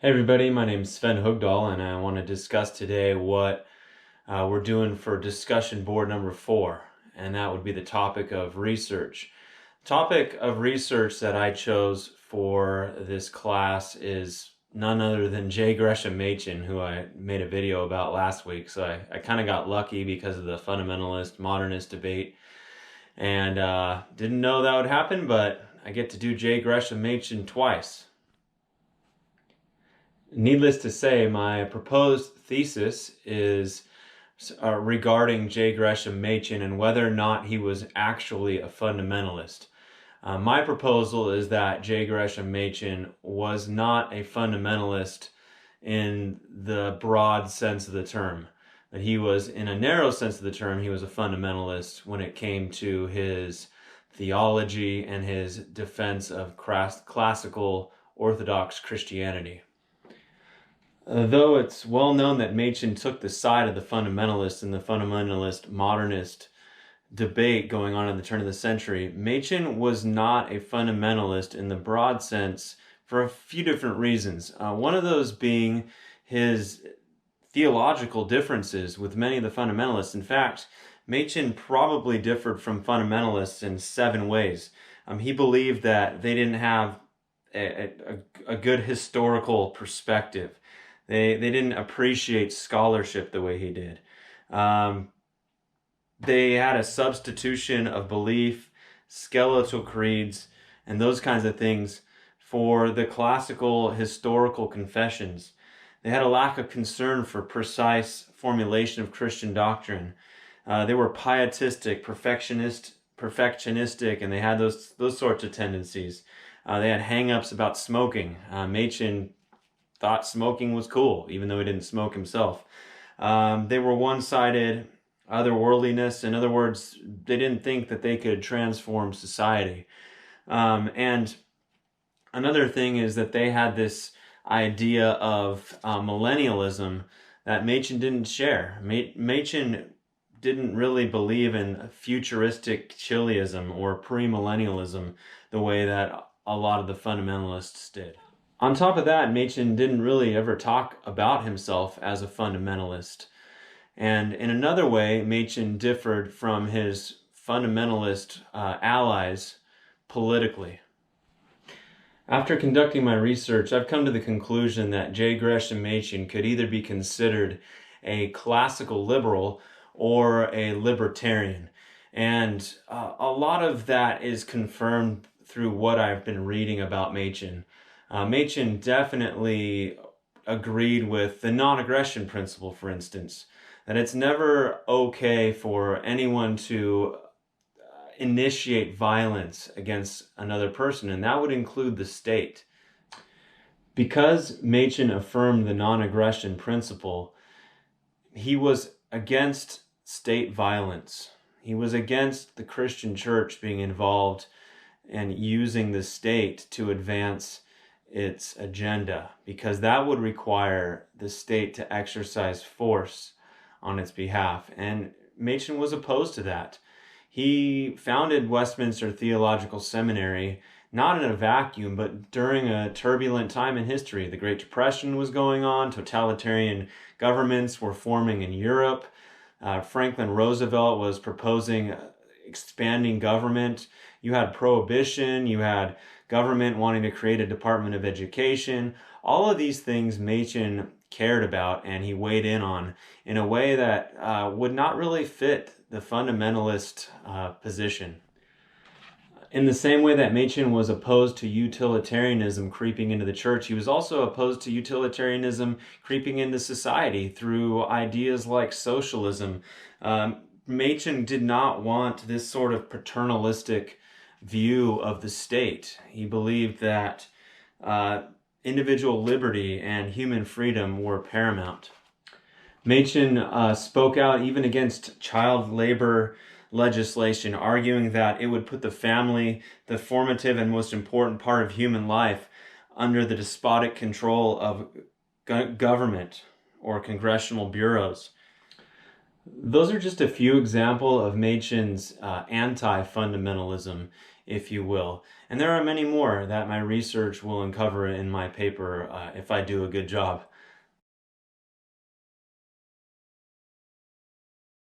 Hey everybody, my name is Sven Hugdahl and I want to discuss today what we're doing for discussion board number 4, and that would be the topic of research. The topic of research that I chose for this class is none other than J. Gresham Machen, who I made a video about last week. So I kind of got lucky because of the fundamentalist modernist debate and didn't know that would happen, but I get to do J. Gresham Machen twice. Needless to say, my proposed thesis is regarding J. Gresham Machen and whether or not he was actually a fundamentalist. My proposal is that J. Gresham Machen was not a fundamentalist in the broad sense of the term. That he was, in a narrow sense of the term, he was a fundamentalist when it came to his theology and his defense of classical Orthodox Christianity. Though it's well known that Machen took the side of the fundamentalists in the fundamentalist modernist debate going on at the turn of the century, Machen was not a fundamentalist in the broad sense for a few different reasons. One of those being his theological differences with many of the fundamentalists. In fact, Machen probably differed from fundamentalists in 7 ways. He believed that they didn't have a good historical perspective. They didn't appreciate scholarship the way he did. They had a substitution of belief, skeletal creeds, and those kinds of things for the classical historical confessions. They had a lack of concern for precise formulation of Christian doctrine. They were pietistic, perfectionistic, and they had those sorts of tendencies. They had hang-ups about smoking. Machen thought smoking was cool, even though he didn't smoke himself. They were one-sided, otherworldliness. In other words, they didn't think that they could transform society. And another thing is that they had this idea of millennialism that Machen didn't share. Machen didn't really believe in futuristic chiliism or premillennialism the way that a lot of the fundamentalists did. On top of that, Machen didn't really ever talk about himself as a fundamentalist. And in another way, Machen differed from his fundamentalist allies politically. After conducting my research, I've come to the conclusion that J. Gresham Machen could either be considered a classical liberal or a libertarian. And a lot of that is confirmed through what I've been reading about Machen. Machen definitely agreed with the non-aggression principle, for instance, that it's never okay for anyone to initiate violence against another person, and that would include the state. Because Machen affirmed the non-aggression principle, he was against state violence. He was against the Christian church being involved and using the state to advance its agenda, because that would require the state to exercise force on its behalf. And Machen was opposed to that. He founded Westminster Theological Seminary not in a vacuum, but during a turbulent time in history. The Great Depression was going on, totalitarian governments were forming in Europe. Franklin Roosevelt was proposing expanding government. You had prohibition, you had government wanting to create a Department of Education. All of these things Machen cared about and he weighed in on in a way that would not really fit the fundamentalist position. In the same way that Machen was opposed to utilitarianism creeping into the church, he was also opposed to utilitarianism creeping into society through ideas like socialism. Machen did not want this sort of paternalistic view of the state. He believed that individual liberty and human freedom were paramount. Machen spoke out even against child labor legislation, arguing that it would put the family, the formative and most important part of human life, under the despotic control of government or congressional bureaus. Those are just a few examples of Machen's anti-fundamentalism, if you will. And there are many more that my research will uncover in my paper if I do a good job.